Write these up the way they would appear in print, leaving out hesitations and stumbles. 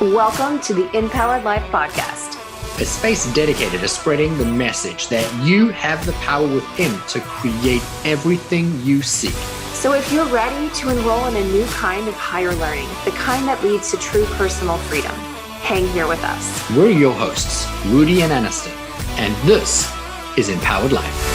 Welcome to the InPowered Life Podcast, a space dedicated to spreading the message that you have the power within to create everything you seek. So if you're ready to enroll in a new kind of higher learning, the kind that leads to true personal freedom, hang here with us. We're your hosts, Rudi and Aniston, and this is InPowered Life.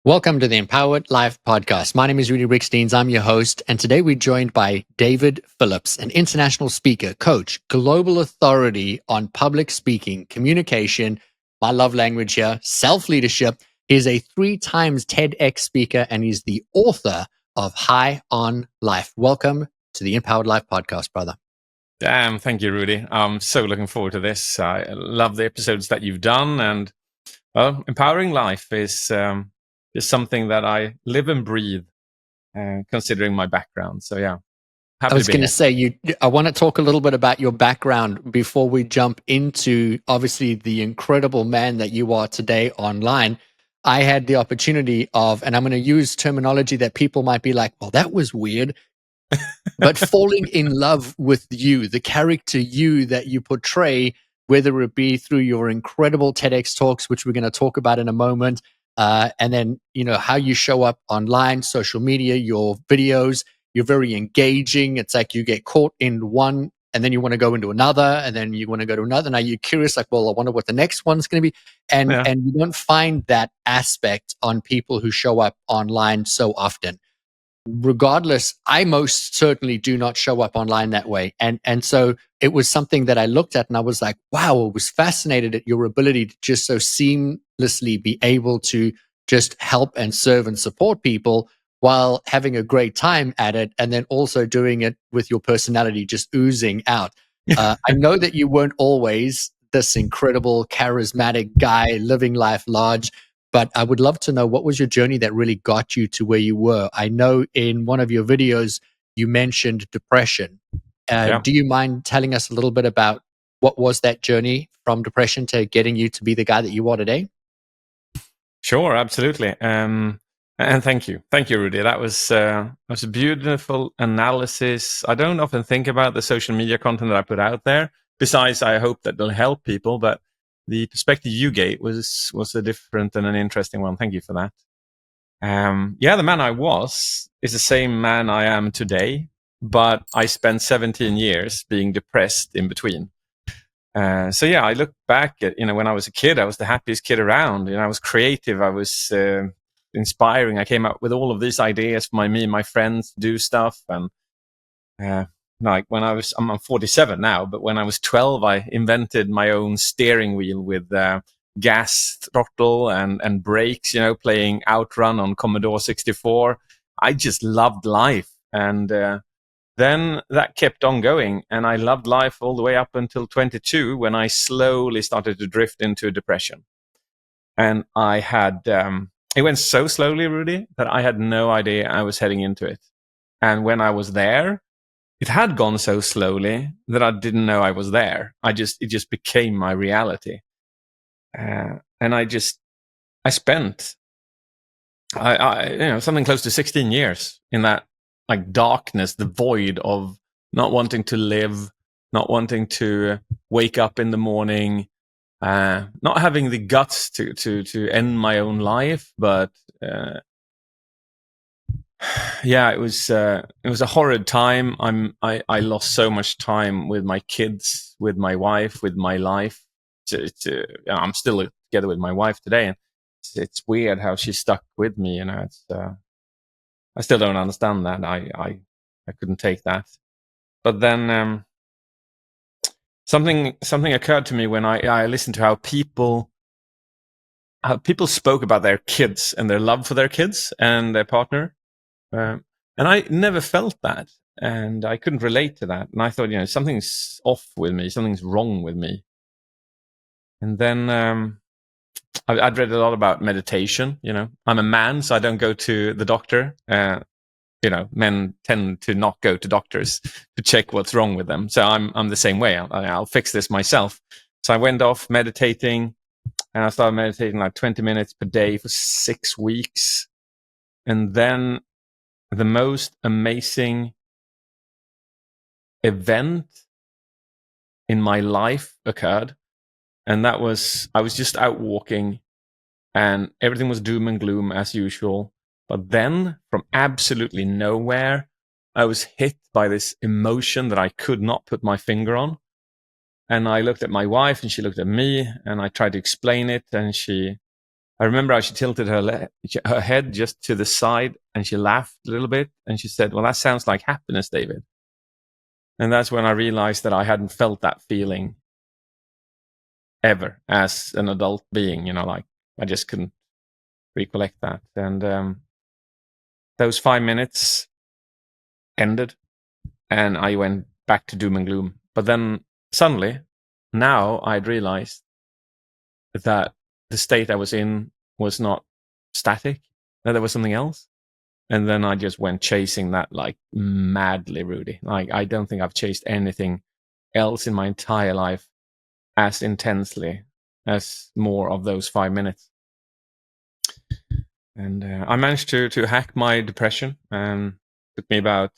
Welcome to the InPowered Life Podcast. My name is Rudi Riekstins. I'm your host, and today we're joined by David Phillips, an international speaker, coach, global authority on public speaking, communication, my love language here, self-leadership. He's a 3 times TEDx speaker, and he's the author of High on Life. Welcome to the InPowered Life Podcast, brother. Damn, thank you, Rudi. I'm so looking forward to this. I love the episodes that you've done, and empowering life is something that I live and breathe, considering my background. So yeah, I was going to say, I want to talk a little bit about your background before we jump into, obviously, the incredible man that you are today online. I had the opportunity of, and I'm going to use terminology that people might be like, well, that was weird, but falling in love with you, the character you that you portray, whether it be through your incredible TEDx talks, which we're going to talk about in a moment, and then, how you show up online, social media, your videos. You're very engaging. It's like you get caught in one and then you want to go into another and then you want to go to another. Now you're curious, like, well, I wonder what the next one's going to be. And you don't find that aspect on people who show up online so often. Regardless, I most certainly do not show up online that way. And so it was something that I looked at and I was like, wow, I was fascinated at your ability to just so seamlessly be able to just help and serve and support people while having a great time at it, and then also doing it with your personality just oozing out. I know that you weren't always this incredible, charismatic guy living life large, but I would love to know, what was your journey that really got you to where you were? I know in one of your videos, you mentioned depression. Do you mind telling us a little bit about what was that journey from depression to getting you to be the guy that you are today? Sure, absolutely. And thank you, Rudi. That was a beautiful analysis. I don't often think about the social media content that I put out there. Besides, I hope that it'll help people. But the perspective you gave was a different and an interesting one. Thank you for that. The man I was is the same man I am today, but I spent 17 years being depressed in between. I look back at, when I was a kid, I was the happiest kid around. I was creative. I was inspiring. I came up with all of these ideas for me and my friends to do stuff. And like when I'm 47 now, but when I was 12, I invented my own steering wheel with gas throttle and brakes, playing Outrun on Commodore 64. I just loved life. And then that kept on going. And I loved life all the way up until 22, when I slowly started to drift into depression. And I had... it went so slowly, Rudi, that I had no idea I was heading into it. And when I was there, it had gone so slowly that I didn't know I was there. It just became my reality. And I spent, something close to 16 years in that, like, darkness, the void of not wanting to live, not wanting to wake up in the morning, not having the guts to end my own life. But it was a horrid time. I lost so much time with my kids, with my wife, with my life. I'm still together with my wife today, and it's weird how she stuck with me. I still don't understand that. I couldn't take that. But then something occurred to me when I listened to how people spoke about their kids and their love for their kids and their partner. And I never felt that, and I couldn't relate to that. And I thought, something's off with me, something's wrong with me. And then I'd read a lot about meditation. I'm a man, so I don't go to the doctor. Men tend to not go to doctors to check what's wrong with them. So I'm the same way. I'll fix this myself. So I went off meditating, and I started meditating like 20 minutes per day for 6 weeks. And then the most amazing event in my life occurred. And that was, I was just out walking and everything was doom and gloom as usual. But then from absolutely nowhere, I was hit by this emotion that I could not put my finger on. And I looked at my wife and she looked at me and I tried to explain it. And I remember how she tilted her head just to the side and she laughed a little bit. And she said, "Well, that sounds like happiness, David." And that's when I realized that I hadn't felt that feeling ever as an adult being, like I just couldn't recollect that. And those 5 minutes ended and I went back to doom and gloom. But then suddenly, now I'd realized that the state I was in was not static, that there was something else. And then I just went chasing that like madly, Rudi. Like, I don't think I've chased anything else in my entire life as intensely as more of those 5 minutes. And I managed to hack my depression. It took me about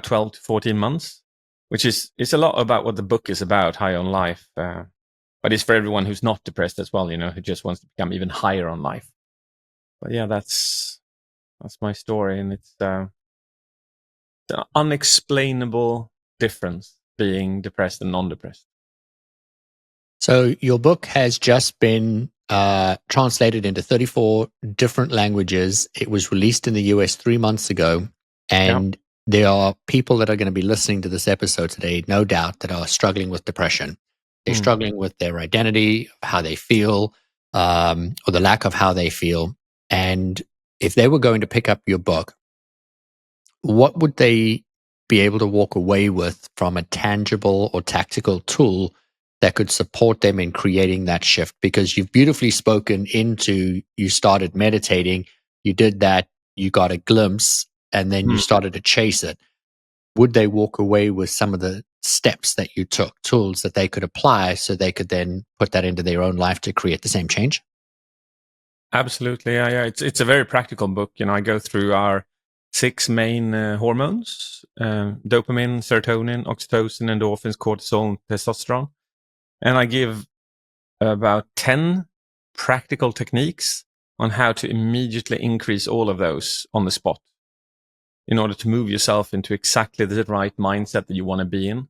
12 to 14 months, which is a lot about what the book is about, High on Life. But it's for everyone who's not depressed as well, who just wants to become even higher on life. But yeah, that's my story. And it's the unexplainable difference being depressed and non-depressed. So your book has just been translated into 34 different languages. It was released in the US 3 months ago. And there are people that are going to be listening to this episode today, no doubt, that are struggling with depression. They're struggling with their identity, how they feel, or the lack of how they feel. And if they were going to pick up your book, what would they be able to walk away with from a tangible or tactical tool that could support them in creating that shift? Because you've beautifully spoken into, you started meditating, you did that, you got a glimpse, and then you started to chase it. Would they walk away with some of the steps that you took, tools that they could apply so they could then put that into their own life to create the same change? Absolutely. Yeah. It's a very practical book. I go through our 6 main hormones, dopamine, serotonin, oxytocin, endorphins, cortisol, and testosterone. And I give about 10 practical techniques on how to immediately increase all of those on the spot in order to move yourself into exactly the right mindset that you want to be in.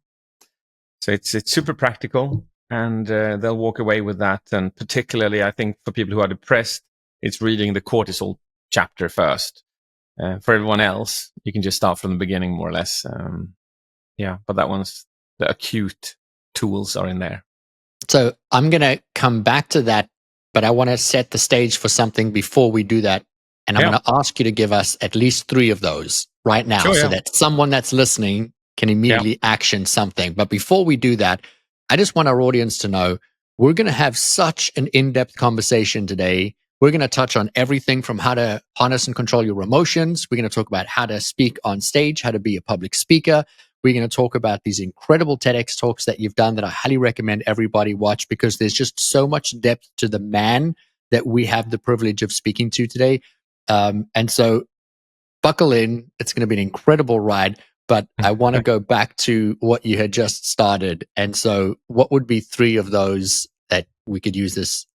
So it's super practical, and they'll walk away with that. And particularly, I think for people who are depressed, it's reading the cortisol chapter first. For everyone else, you can just start from the beginning, more or less. But that one's the acute tools are in there. So I'm going to come back to that, but I want to set the stage for something before we do that. And I'm going to ask you to give us at least 3 of those right now so that someone that's listening can immediately action something. But before we do that, I just want our audience to know we're going to have such an in-depth conversation today. We're going to touch on everything from how to harness and control your emotions. We're going to talk about how to speak on stage, how to be a public speaker. We're going to talk about these incredible TEDx talks that you've done that I highly recommend everybody watch, because there's just so much depth to the man that we have the privilege of speaking to today. And so buckle in. It's going to be an incredible ride. But I want to go back to what you had just started. And so what would be 3 of those that we could use as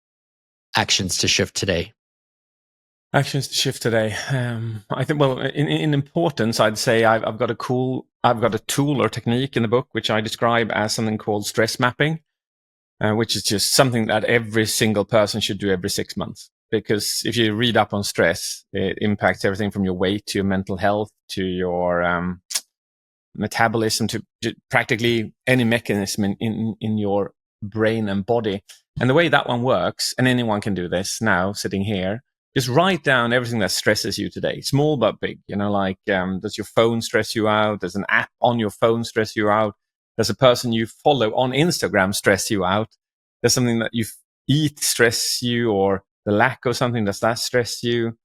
actions to shift today? Actions to shift today. I think, well, in importance, I'd say I've got a tool or technique in the book, which I describe as something called stress mapping, which is just something that every single person should do every 6 months. Because if you read up on stress, it impacts everything from your weight to your mental health to your metabolism to practically any mechanism in your brain and body. And the way that one works, and anyone can do this now sitting here, just write down everything that stresses you today, small but big. Does your phone stress you out? Does an app on your phone stress you out? Does a person you follow on Instagram stress you out? Does something that you eat stress you, or the lack of something, does that stress you?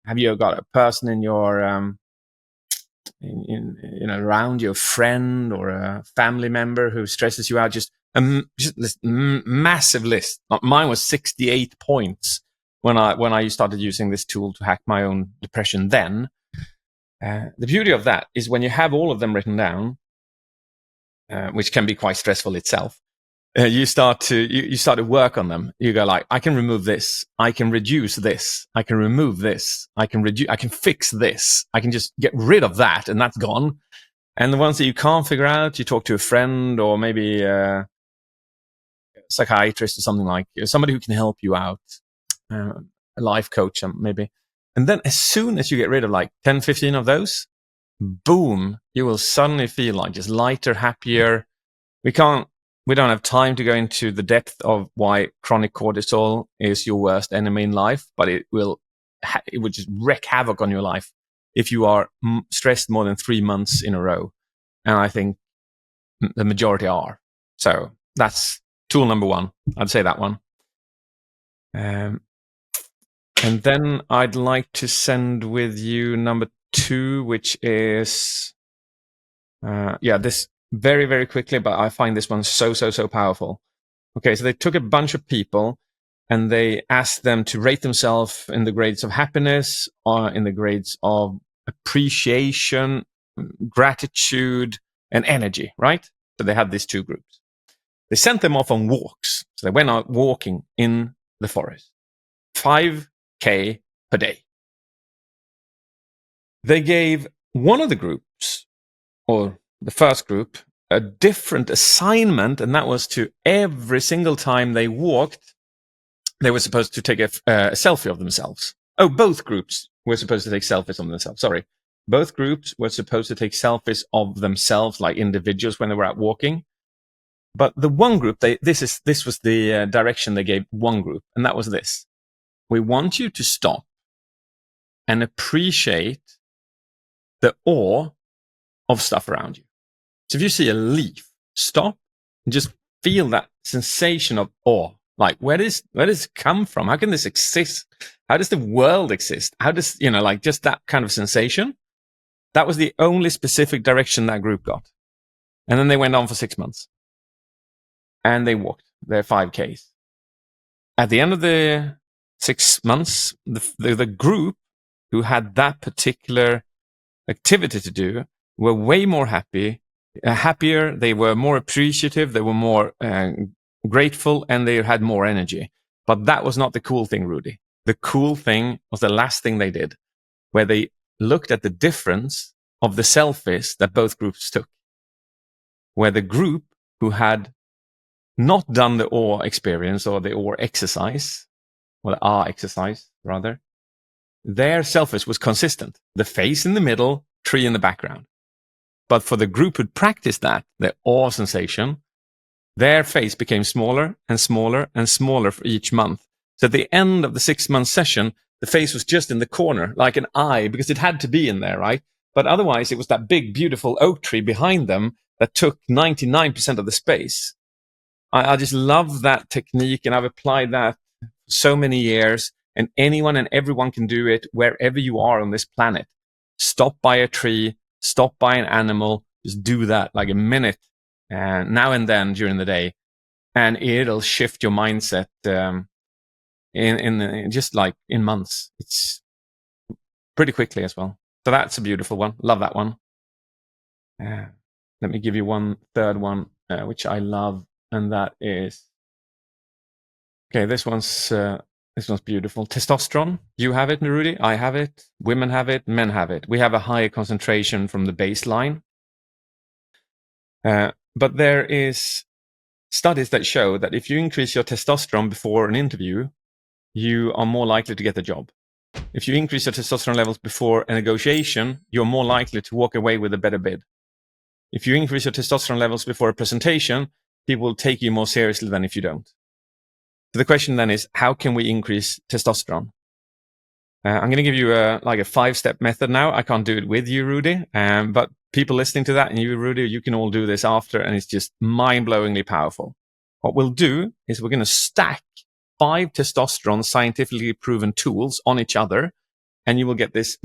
Have you got a person in your around your friend or a family member who stresses you out? Just this massive list. Mine was 68 points when I started using this tool to hack my own depression. Then the beauty of that is when you have all of them written down, which can be quite stressful itself. You start to work on them. You go like, I can remove this. I can reduce this. I can remove this. I can fix this. I can just get rid of that, and that's gone. And the ones that you can't figure out, you talk to a friend or maybe a psychiatrist or something, like somebody who can help you out, a life coach maybe. And then as soon as you get rid of like 10, 15 of those, boom, you will suddenly feel like just lighter, happier. We don't have time to go into the depth of why chronic cortisol is your worst enemy in life, but it will just wreak havoc on your life if you are stressed more than 3 months in a row. And I think the majority are. So that's tool number 1. I'd say that one. And then I'd like to send with you number 2, which is, this very, very quickly, but I find this one so powerful. Okay, so they took a bunch of people and they asked them to rate themselves in the grades of happiness or in the grades of appreciation, gratitude, and energy, right? So they had these 2 groups. They sent them off on walks. So they went out walking in the forest, 5K per day. They gave one of the groups, or the first group, a different assignment, and that was to every single time they walked, they were supposed to take a selfie of themselves. Oh, both groups were supposed to take selfies of themselves. Sorry. Both groups were supposed to take selfies of themselves, like individuals, when they were out walking. But the one group, this was the direction they gave one group, and that was this. We want you to stop and appreciate the awe of stuff around you. So if you see a leaf, stop and just feel that sensation of awe. Like, where does it come from? How can this exist? How does the world exist? How does, like just that kind of sensation? That was the only specific direction that group got. And then they went on for 6 months. And they walked their 5Ks. At the end of the 6 months, the group who had that particular activity to do were way more happier. They were more appreciative. They were more grateful, and they had more energy. But that was not the cool thing, Rudi. The cool thing was the last thing they did, where they looked at the difference of the selfies that both groups took. Where the group who had not done the awe experience or the awe exercise, or the R exercise, rather, their selfies was consistent. The face in the middle, tree in the background. But for the group who'd practiced that, the awe sensation, their face became smaller and smaller and smaller for each month. So at the end of the 6-month session, the face was just in the corner, like an eye, because it had to be in there, right? But otherwise, it was that big, beautiful oak tree behind them that took 99% of the space. I just love that technique, and I've applied that so many years, and anyone and everyone can do it wherever you are on this planet. Stop by a tree, stop by an animal, just do that like a minute now and then during the day, and it'll shift your mindset in just like in months. It's pretty quickly as well. So that's a beautiful one. Love that one. Let me give you one third one, which I love, and that is, okay, this one's beautiful. Testosterone. You have it, Rudi. I have it. Women have it. Men have it. We have a higher concentration from the baseline. But there is studies that show that if you increase your testosterone before an interview, you are more likely to get the job. If you increase your testosterone levels before a negotiation, you're more likely to walk away with a better bid. If you increase your testosterone levels before a presentation, people will take you more seriously than if you don't. So the question then is, how can we increase testosterone? I'm going to give you a 5-step method now. I can't do it with you, Rudi, but people listening to that, and you, Rudi, you can all do this after, and it's just mind-blowingly powerful. What we'll do is we're going to stack 5 testosterone scientifically proven tools on each other, and you will get this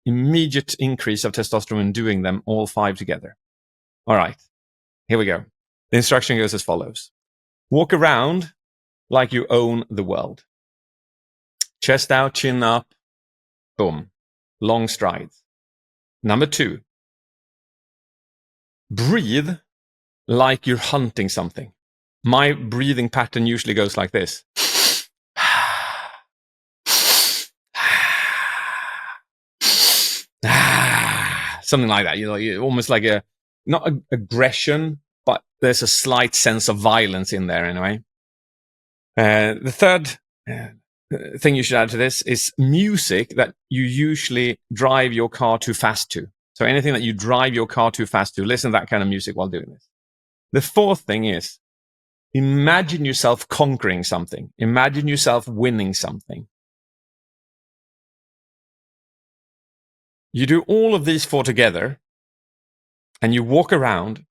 immediate increase of testosterone in doing them all 5 together. All right, here we go. The instruction goes as follows. Walk around like you own the world. Chest out, chin up, boom. Long strides. Number 2, breathe like you're hunting something. My breathing pattern usually goes like this. Something like that, almost like not aggression, but there's a slight sense of violence in there anyway. The third thing you should add to this is music that you usually drive your car too fast to. So anything that you drive your car too fast to, listen to that kind of music while doing this. The fourth thing is imagine yourself conquering something. Imagine yourself winning something. You do all of these 4 together and you walk around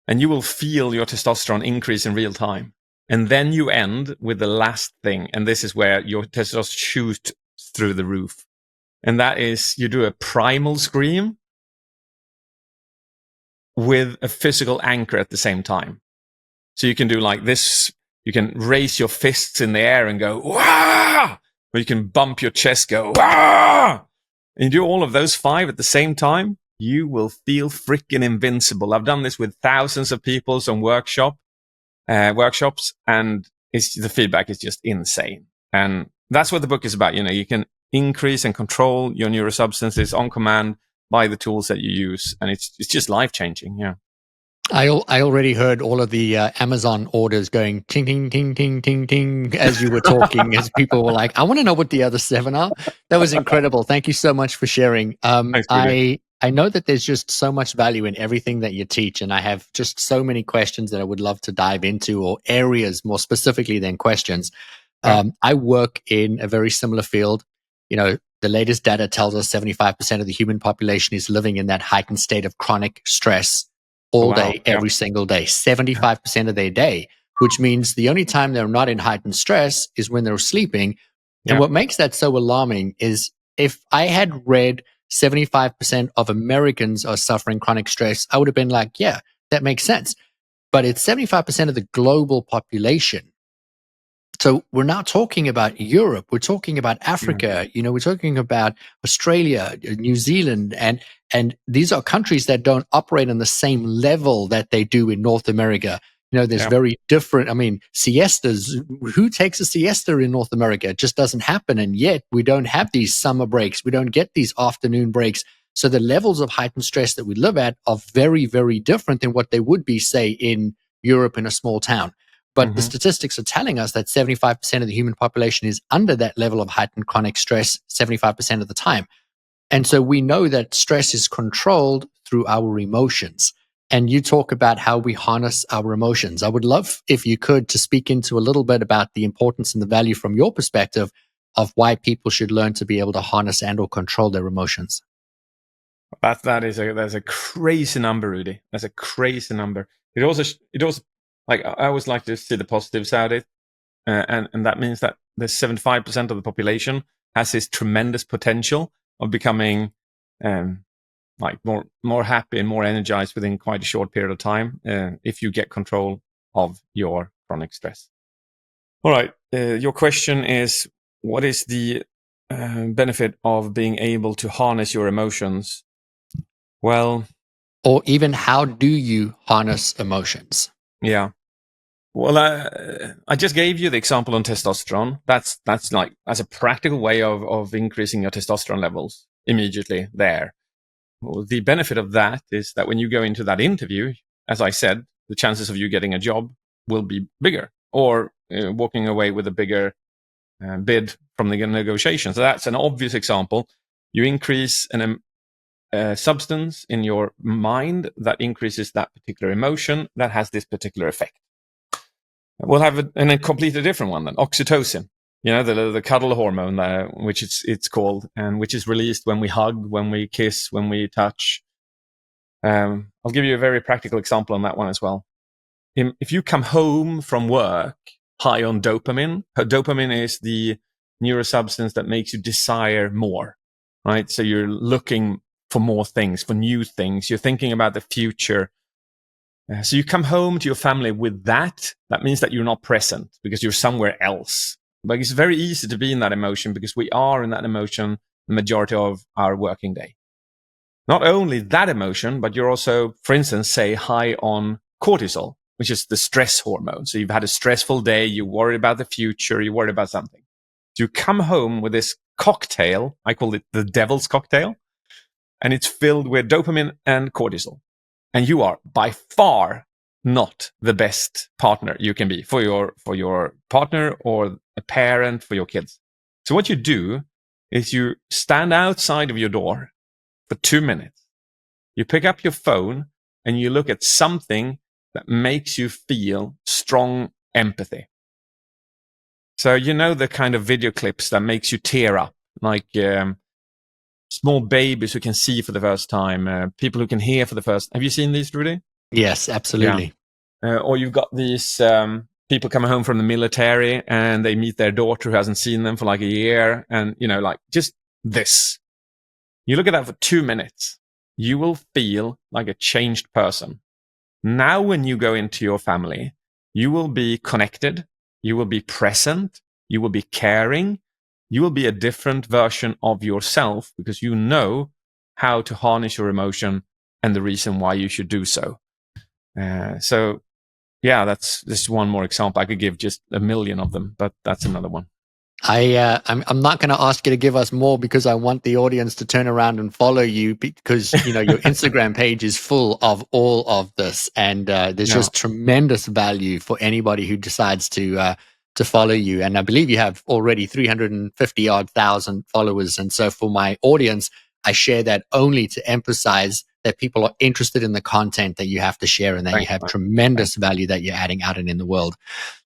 and you will feel your testosterone increase in real time. And then you end with the last thing. And this is where your testosterone shoots through the roof. And that is you do a primal scream with a physical anchor at the same time. So you can do like this. You can raise your fists in the air and go, wah! Or you can bump your chest, go, wah! And you do all of those 5 at the same time, you will feel freaking invincible. I've done this with thousands of people on workshops, and the feedback is just insane. And that's what the book is about. You can increase and control your neurosubstances on command by the tools that you use. And it's just life-changing. Yeah. I already heard all of the Amazon orders going ting, ting, ting, ting, ting, ting as you were talking, as people were like, I want to know what the other 7 are. That was incredible. Thank you so much for sharing. Thanks, I know that there's just so much value in everything that you teach, and I have just so many questions that I would love to dive into, or areas more specifically than questions. I work in a very similar field. The latest data tells us 75% of the human population is living in that heightened state of chronic stress all day, every single day, 75% of their day, which means the only time they're not in heightened stress is when they're sleeping. And what makes that so alarming is if I had read 75% of Americans are suffering chronic stress, I would have been like, yeah, that makes sense. But it's 75% of the global population. So we're not talking about Europe. We're talking about Africa. We're talking about Australia, New Zealand, and these are countries that don't operate on the same level that they do in North America. There's very different. I mean, siestas. Who takes a siesta in North America? It just doesn't happen. And yet we don't have these summer breaks. We don't get these afternoon breaks. So the levels of heightened stress that we live at are very, very different than what they would be, say, in Europe in a small town. But the statistics are telling us that 75% of the human population is under that level of heightened chronic stress 75% of the time. And so we know that stress is controlled through our emotions. And you talk about how we harness our emotions. I would love, if you could, to speak into a little bit about the importance and the value from your perspective of why people should learn to be able to harness and or control their emotions. That's a crazy number, Rudi. That's a crazy number. It also like, I always like to see the positives out of it. And that means that the 75% of the population has this tremendous potential of becoming like more happy and more energized within quite a short period of time if you get control of your chronic stress. All right. Your question is, what is the benefit of being able to harness your emotions? Well, or even how do you harness emotions? Yeah. Well, I just gave you the example on testosterone. That's a practical way of increasing your testosterone levels immediately there. Well, the benefit of that is that when you go into that interview, as I said, the chances of you getting a job will be bigger, or walking away with a bigger bid from the negotiation. So that's an obvious example. You increase a substance in your mind that increases that particular emotion that has this particular effect. We'll have a completely different one then, oxytocin. The cuddle hormone, which it's called, and which is released when we hug, when we kiss, when we touch. I'll give you a very practical example on that one as well. If you come home from work high on dopamine is the neurosubstance that makes you desire more, right? So you're looking for more things, for new things. You're thinking about the future. So you come home to your family with that. That means that you're not present because you're somewhere else. But it's very easy to be in that emotion because we are in that emotion the majority of our working day. Not only that emotion, but you're also, for instance, say high on cortisol, which is the stress hormone. So you've had a stressful day, you worry about the future, you worry about something. So you come home with this cocktail, I call it the devil's cocktail, and it's filled with dopamine and cortisol. And you are by far not the best partner you can be for your partner or a parent for your kids. So what you do is you stand outside of your door for 2 minutes. You pick up your phone and you look at something that makes you feel strong empathy. So you know the kind of video clips that makes you tear up, like small babies who can see for the first time, people who can hear for the first. Have you seen these, Rudi? Yes, absolutely. Yeah. Or you've got these people coming home from the military and they meet their daughter who hasn't seen them for like a year, and like just this. You look at that for 2 minutes, you will feel like a changed person. Now, when you go into your family, you will be connected, you will be present, you will be caring, you will be a different version of yourself because you know how to harness your emotion and the reason why you should do so. So, yeah, that's just one more example. I could give just a million of them, but that's another one. I'm not going to ask you to give us more because I want the audience to turn around and follow you because your Instagram page is full of all of this, and there's just tremendous value for anybody who decides to follow you. And I believe you have already 350 odd thousand followers. And so for my audience, I share that only to emphasize that people are interested in the content that you have to share and that you have tremendous value that you're adding out and in the world.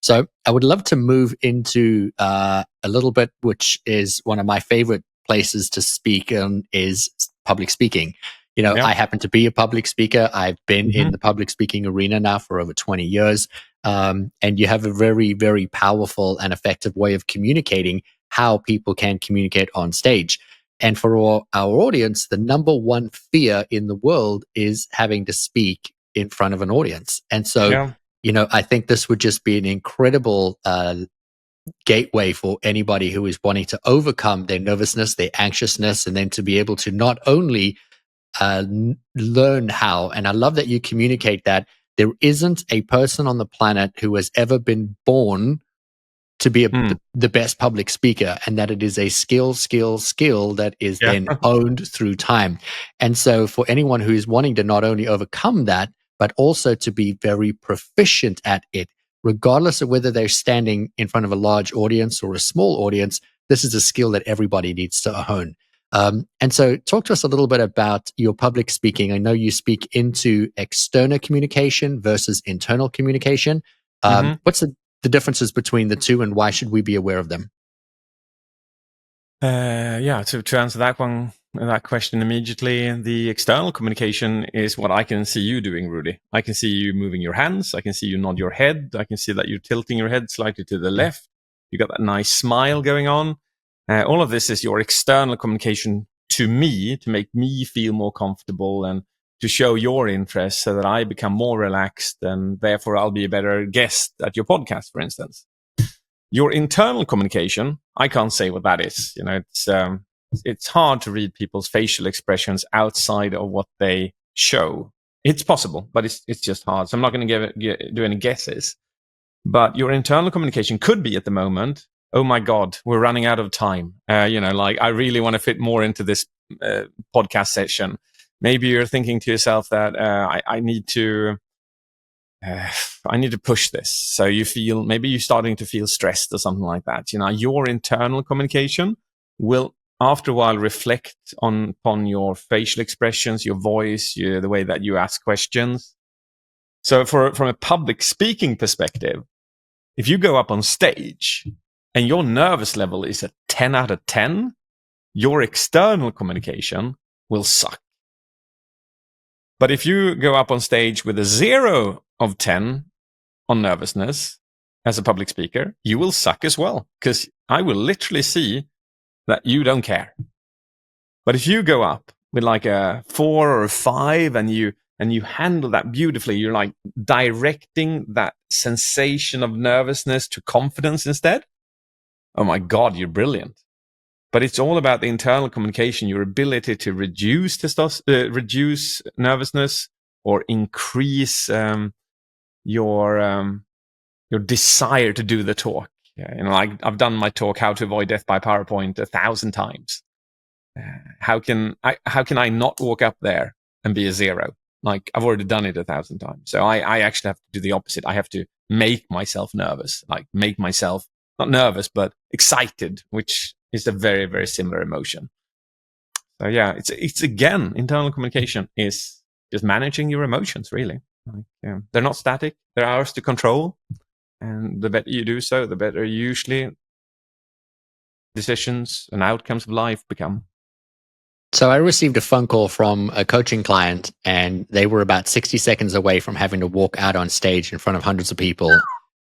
So I would love to move into a little bit, which is one of my favorite places to speak is public speaking. I happen to be a public speaker. I've been in the public speaking arena now for over 20 years. And you have a very, very powerful and effective way of communicating how people can communicate on stage. And for our audience, the number one fear in the world is having to speak in front of an audience. And so, I think this would just be an incredible gateway for anybody who is wanting to overcome their nervousness, their anxiousness, and then to be able to not only learn how, and I love that you communicate that there isn't a person on the planet who has ever been born to be the best public speaker, and that it is a skill that is then honed through time. And so for anyone who is wanting to not only overcome that, but also to be very proficient at it, regardless of whether they're standing in front of a large audience or a small audience, this is a skill that everybody needs to hone. And so talk to us a little bit about your public speaking. I know you speak into external communication versus internal communication. What's the differences between the two, and why should we be aware of them? To answer that question immediately, the external communication is what I can see you doing, Rudi. I can see you moving your hands. I can see you nod your head. I can see that you're tilting your head slightly to the left. You got that nice smile going on. All of this is your external communication to me to make me feel more comfortable and to show your interest so that I become more relaxed, and therefore I'll be a better guest at your podcast, for instance. Your internal communication, I can't say what that is. It's hard to read people's facial expressions outside of what they show. It's possible, but it's just hard. So I'm not going to do any guesses. But your internal communication could be at the moment, oh my God, we're running out of time. I really want to fit more into this podcast session. Maybe you're thinking to yourself that I need to push this. So maybe you're starting to feel stressed or something like that. Your internal communication will, after a while, reflect upon your facial expressions, your voice, the way that you ask questions. So from a public speaking perspective, if you go up on stage and your nervous level is a 10 out of 10, your external communication will suck. But if you go up on stage with a 0 of 10 on nervousness as a public speaker, you will suck as well, because I will literally see that you don't care. But if you go up with like a 4 or a 5 and you handle that beautifully, you're like directing that sensation of nervousness to confidence instead, oh my God, you're brilliant. But it's all about the internal communication, your ability to reduce reduce nervousness or increase your desire to do the talk. I've done my talk, How to Avoid Death by PowerPoint, 1,000 times. How can I not walk up there and be a zero? Like, I've already done it 1,000 times. So I actually have to do the opposite. I have to make myself nervous, like make myself not nervous, but excited, which is a very, very similar emotion. So yeah, it's again, internal communication is just managing your emotions, really. They're not static. They're ours to control. And the better you do so, the better usually decisions and outcomes of life become. So I received a phone call from a coaching client, and they were about 60 seconds away from having to walk out on stage in front of hundreds of people.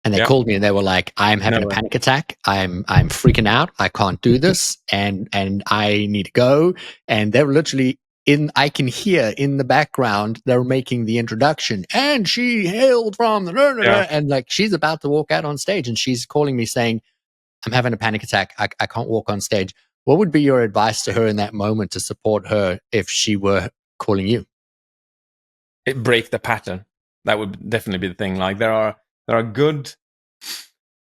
And they called me and they were like, I'm having a panic attack. I'm freaking out. I can't do this. And I need to go. And they're literally I can hear in the background, they're making the introduction, and she hailed from the, and like, she's about to walk out on stage, and she's calling me saying, I'm having a panic attack. I can't walk on stage. What would be your advice to her in that moment to support her if she were calling you? Break the pattern. That would definitely be the thing. Like, there are good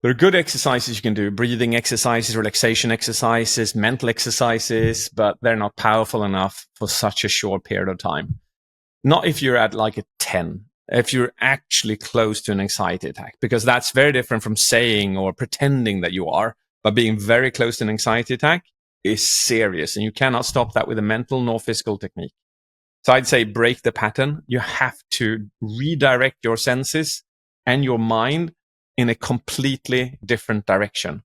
exercises you can do, breathing exercises, relaxation exercises, mental exercises, but they're not powerful enough for such a short period of time. Not if you're at like a 10, if you're actually close to an anxiety attack, because that's very different from saying or pretending that you are, but being very close to an anxiety attack is serious, and you cannot stop that with a mental nor physical technique. So I'd say break the pattern. You have to redirect your senses and your mind in a completely different direction.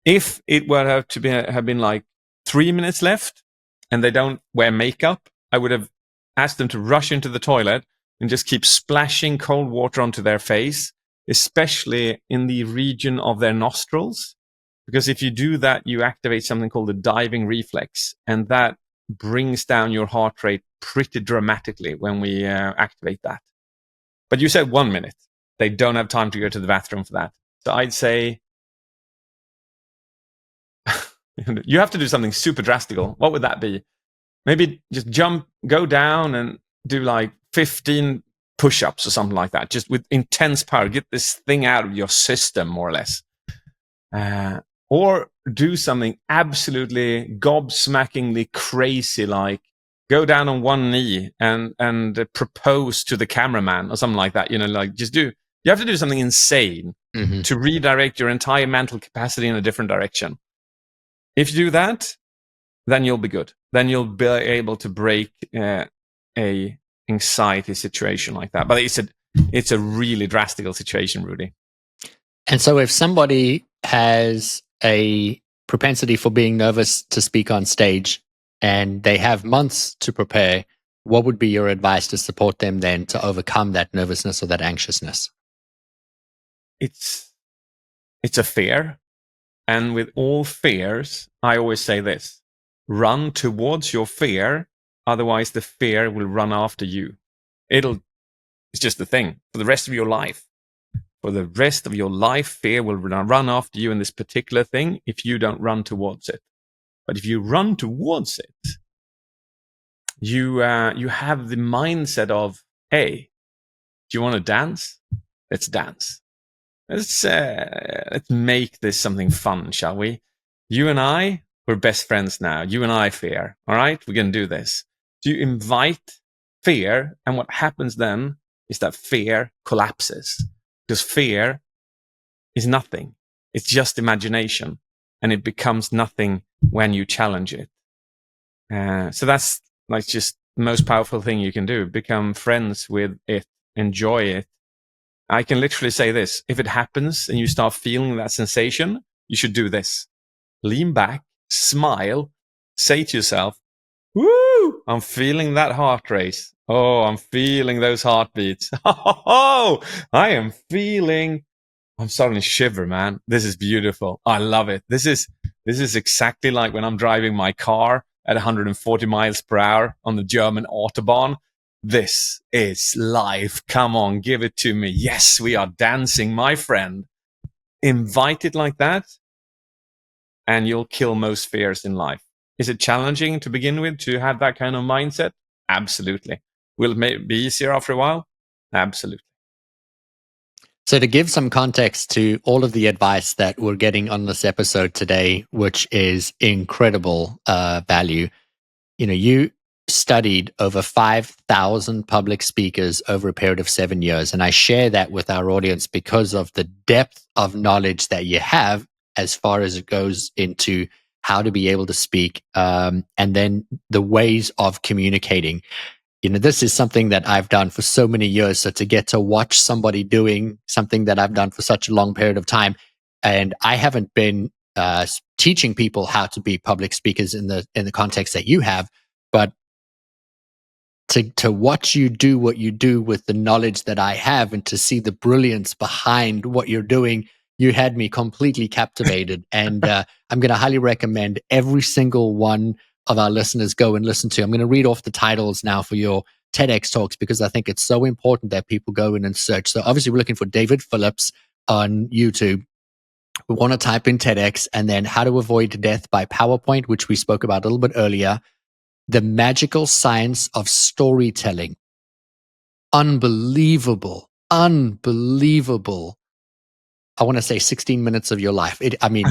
If it were have been like 3 minutes left and they don't wear makeup, I would have asked them to rush into the toilet and just keep splashing cold water onto their face, especially in the region of their nostrils. Because if you do that, you activate something called the diving reflex, and that brings down your heart rate pretty dramatically when we activate that. But you said 1 minute. They don't have time to go to the bathroom for that. So I'd say you have to do something super drastic. What would that be? Maybe just go down and do like 15 push-ups or something like that, just with intense power. Get this thing out of your system, more or less. Or do something absolutely gobsmackingly crazy, like go down on one knee and propose to the cameraman or something like that. You have to do something insane to redirect your entire mental capacity in a different direction. If you do that, then you'll be good. Then you'll be able to break a anxiety situation like that. But it's a really drastic situation, Rudi. And so if somebody has a propensity for being nervous to speak on stage and they have months to prepare, what would be your advice to support them then to overcome that nervousness or that anxiousness? It's a fear. And with all fears, I always say this: run towards your fear. Otherwise, the fear will run after you. It's just the thing for the rest of your life. For the rest of your life, fear will run after you in this particular thing if you don't run towards it. But if you run towards it, you have the mindset of, hey, do you want to dance? Let's dance. Let's make this something fun, shall we? You and I, we're best friends now. You and I, fear. All right, we're going to do this. So you invite fear, and what happens then is that fear collapses. Because fear is nothing. It's just imagination. And it becomes nothing when you challenge it. So that's like just the most powerful thing you can do. Become friends with it. Enjoy it. I can literally say this: if it happens and you start feeling that sensation, you should do this. Lean back, smile, say to yourself, woo, I'm feeling that heart race. Oh, I'm feeling those heartbeats. Oh, I'm starting to shiver, man. This is beautiful. I love it. This is exactly like when I'm driving my car at 140 miles per hour on the German Autobahn. This is life. Come on, give it to me. Yes, we are dancing, my friend. Invite it like that. and you'll kill most fears in life. Is it challenging to begin with to have that kind of mindset? Absolutely. Will it be easier after a while? Absolutely. So to give some context to all of the advice that we're getting on this episode today, which is incredible value, you studied over 5,000 public speakers over a period of 7 years. And I share that with our audience because of the depth of knowledge that you have as far as it goes into how to be able to speak, and then the ways of communicating. This is something that I've done for so many years. So to get to watch somebody doing something that I've done for such a long period of time, and I haven't been teaching people how to be public speakers in the context that you have, but to watch you do what you do with the knowledge that I have, and to see the brilliance behind what you're doing, you had me completely captivated. And I'm going to highly recommend every single one of our listeners go and listen to. I'm going to read off the titles now for your TEDx talks, because I think it's so important that people go in and search. So obviously we're looking for David Phillips on YouTube. We want to type in TEDx, and then How to Avoid Death by PowerPoint, which we spoke about a little bit earlier. The Magical Science of Storytelling. Unbelievable. I want to say 16 minutes of your life.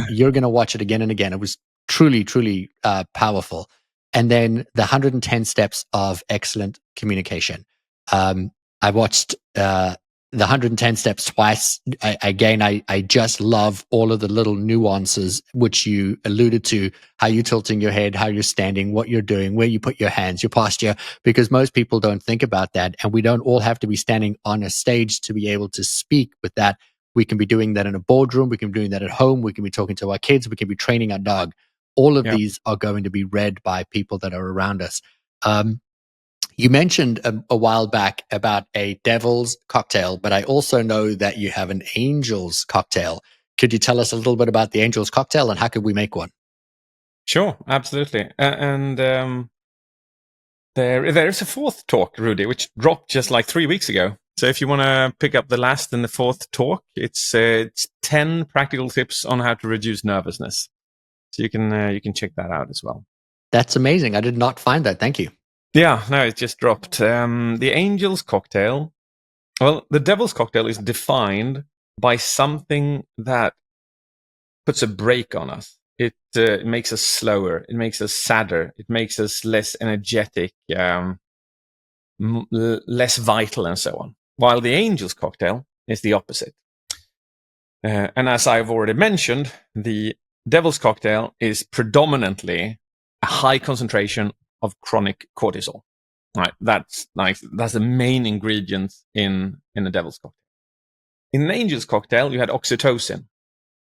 You're going to watch it again and again. It was truly, truly powerful. And then the 110 Steps of Excellent Communication. I watched the 110 Steps twice. I just love all of the little nuances which you alluded to, how you're tilting your head, how you're standing, what you're doing, where you put your hands, your posture, because most people don't think about that. And we don't all have to be standing on a stage to be able to speak with that. We can be doing that in a boardroom. We can be doing that at home. We can be talking to our kids. We can be training our dog. All of these are going to be read by people that are around us. You mentioned a while back about a devil's cocktail, but I also know that you have an angel's cocktail. Could you tell us a little bit about the angel's cocktail, and how could we make one? Sure, absolutely. There is a fourth talk, Rudi, which dropped just like 3 weeks ago. So if you want to pick up the last and the fourth talk, it's 10 practical tips on how to reduce nervousness. So you can check that out as well. That's amazing. I did not find that. Thank you. Yeah, no, it just dropped. The angel's cocktail. Well, the devil's cocktail is defined by something that puts a brake on us. It makes us slower. It makes us sadder. It makes us less energetic, less vital, and so on. While the angel's cocktail is the opposite. And as I've already mentioned, the devil's cocktail is predominantly a high concentration of chronic cortisol. Right, that's the main ingredient in the devil's cocktail. In an angel's cocktail, you had oxytocin,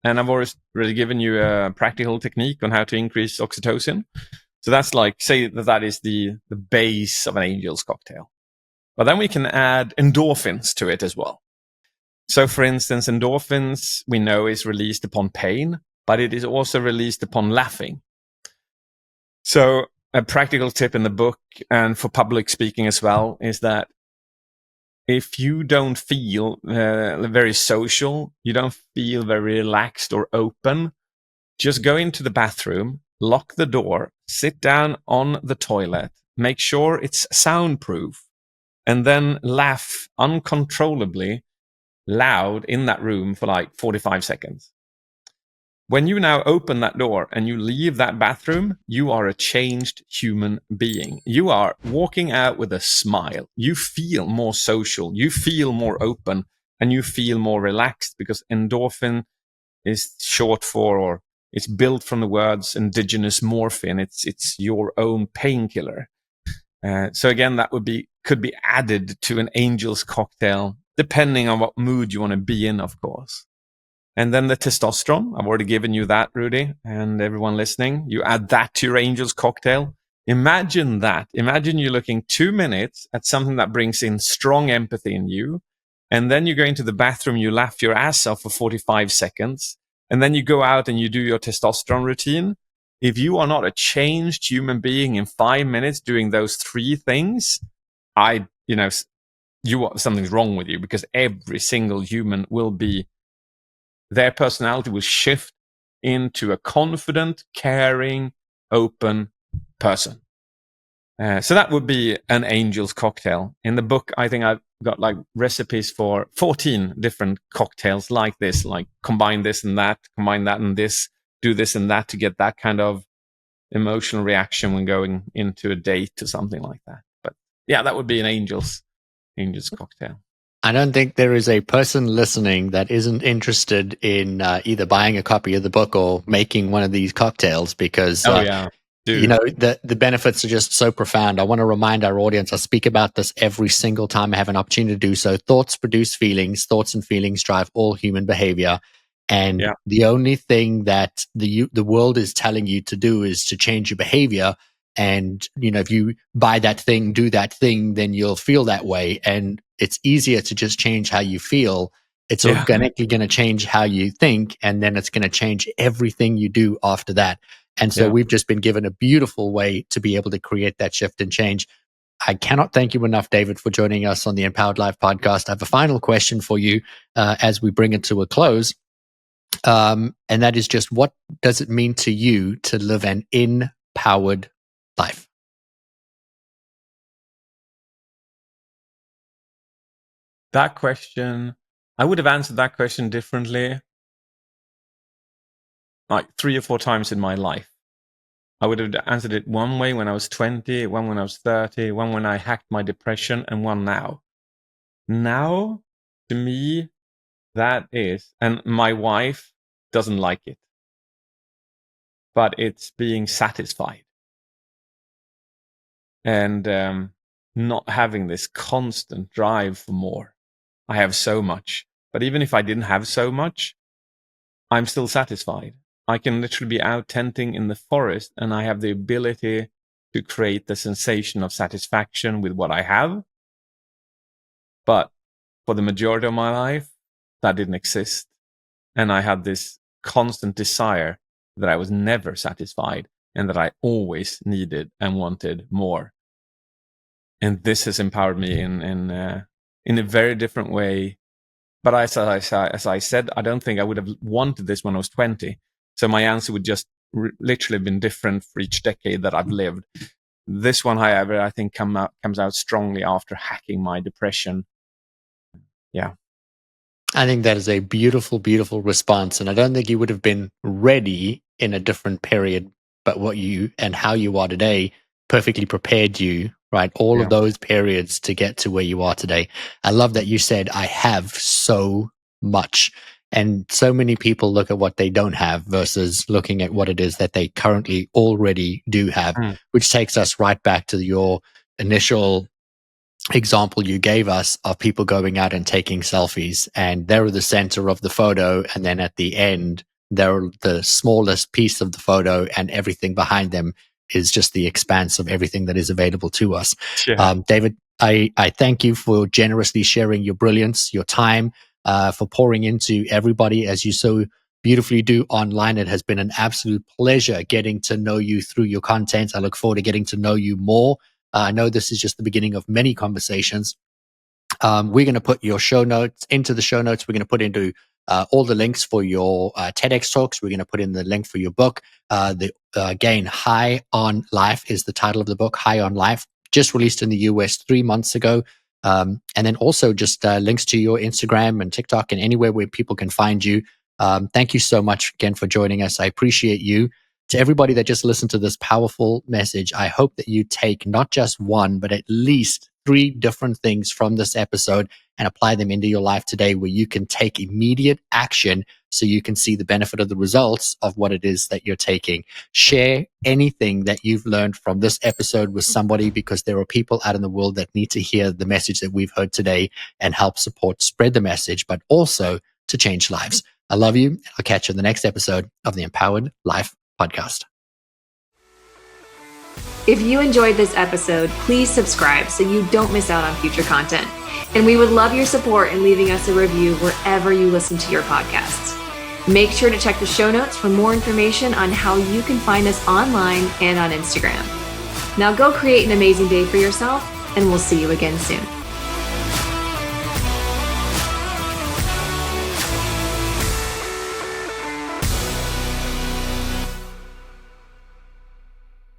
and I've already given you a practical technique on how to increase oxytocin. So that's like, say that is the base of an angel's cocktail. But then we can add endorphins to it as well. So, for instance, endorphins we know is released upon pain, but it is also released upon laughing. So a practical tip in the book, and for public speaking as well, is that if you don't feel very social, you don't feel very relaxed or open, just go into the bathroom, lock the door, sit down on the toilet, make sure it's soundproof, and then laugh uncontrollably loud in that room for like 45 seconds. When you now open that door and you leave that bathroom, you are a changed human being. You are walking out with a smile. You feel more social. You feel more open, and you feel more relaxed, because endorphin is short for, or it's built from the words indigenous morphine. It's your own painkiller. So again, that could be added to an angel's cocktail, depending on what mood you want to be in, of course. And then the testosterone, I've already given you that, Rudi, and everyone listening. You add that to your angel's cocktail. Imagine that. Imagine you're looking 2 minutes at something that brings in strong empathy in you. And then you go into the bathroom, you laugh your ass off for 45 seconds. And then you go out and you do your testosterone routine. If you are not a changed human being in 5 minutes doing those 3 things, something's wrong with you, because every single human will be, their personality will shift into a confident, caring, open person. So that would be an angel's cocktail. In the book, I think I've got like recipes for 14 different cocktails like this, like combine this and that, combine that and this, do this and that to get that kind of emotional reaction when going into a date or something like that. But yeah, that would be an angel's cocktail. I don't think there is a person listening that isn't interested in either buying a copy of the book or making one of these cocktails, because the benefits are just so profound. I want to remind our audience, I speak about this every single time I have an opportunity to do so. Thoughts produce feelings. Thoughts and feelings drive all human behavior. And the only thing that the world is telling you to do is to change your behavior. And, if you buy that thing, do that thing, then you'll feel that way. And it's easier to just change how you feel. It's organically going to change how you think. And then it's going to change everything you do after that. And so we've just been given a beautiful way to be able to create that shift and change. I cannot thank you enough, David, for joining us on the Empowered Life podcast. I have a final question for you as we bring it to a close. And that is just, what does it mean to you to live an empowered life? That question, I would have answered that question differently like 3 or 4 times in my life. I would have answered it one way when I was 20, one when I was 30, one when I hacked my depression, and one now. Now, to me, that is, and my wife doesn't like it, but it's being satisfied and not having this constant drive for more. I have so much, but even if I didn't have so much, I'm still satisfied. I can literally be out tenting in the forest and I have the ability to create the sensation of satisfaction with what I have. But for the majority of my life, that didn't exist. And I had this constant desire that I was never satisfied and that I always needed and wanted more. And this has empowered me in a very different way. But as I said, I don't think I would have wanted this when I was 20. So my answer would just literally have been different for each decade that I've lived. This one, however, I think comes out strongly after hacking my depression. Yeah. I think that is a beautiful, beautiful response. And I don't think you would have been ready in a different period, but what you and how you are today perfectly prepared you, right? All of those periods to get to where you are today. I love that you said, I have so much. And so many people look at what they don't have versus looking at what it is that they currently already do have, which takes us right back to your initial example you gave us of people going out and taking selfies, and they're the center of the photo. And then at the end, they're the smallest piece of the photo and everything behind them is just the expanse of everything that is available to us. Yeah. David, I thank you for generously sharing your brilliance, your time, for pouring into everybody as you so beautifully do online. It has been an absolute pleasure getting to know you through your content. I look forward to getting to know you more. I know this is just the beginning of many conversations. We're going to put your show notes into the show notes. We're going to put into all the links for your TEDx talks. We're going to put in the link for your book. Again, High on Life is the title of the book, High on Life, just released in the US 3 months ago. And then also just links to your Instagram and TikTok and anywhere where people can find you. Thank you so much again for joining us. I appreciate you. To everybody that just listened to this powerful message, I hope that you take not just one, but at least 3 different things from this episode and apply them into your life today, where you can take immediate action so you can see the benefit of the results of what it is that you're taking. Share anything that you've learned from this episode with somebody, because there are people out in the world that need to hear the message that we've heard today and help support spread the message, but also to change lives. I love you. I'll catch you in the next episode of the Empowered Life Podcast. If you enjoyed this episode, please subscribe so you don't miss out on future content. And we would love your support in leaving us a review wherever you listen to your podcasts. Make sure to check the show notes for more information on how you can find us online and on Instagram. Now go create an amazing day for yourself, and we'll see you again soon.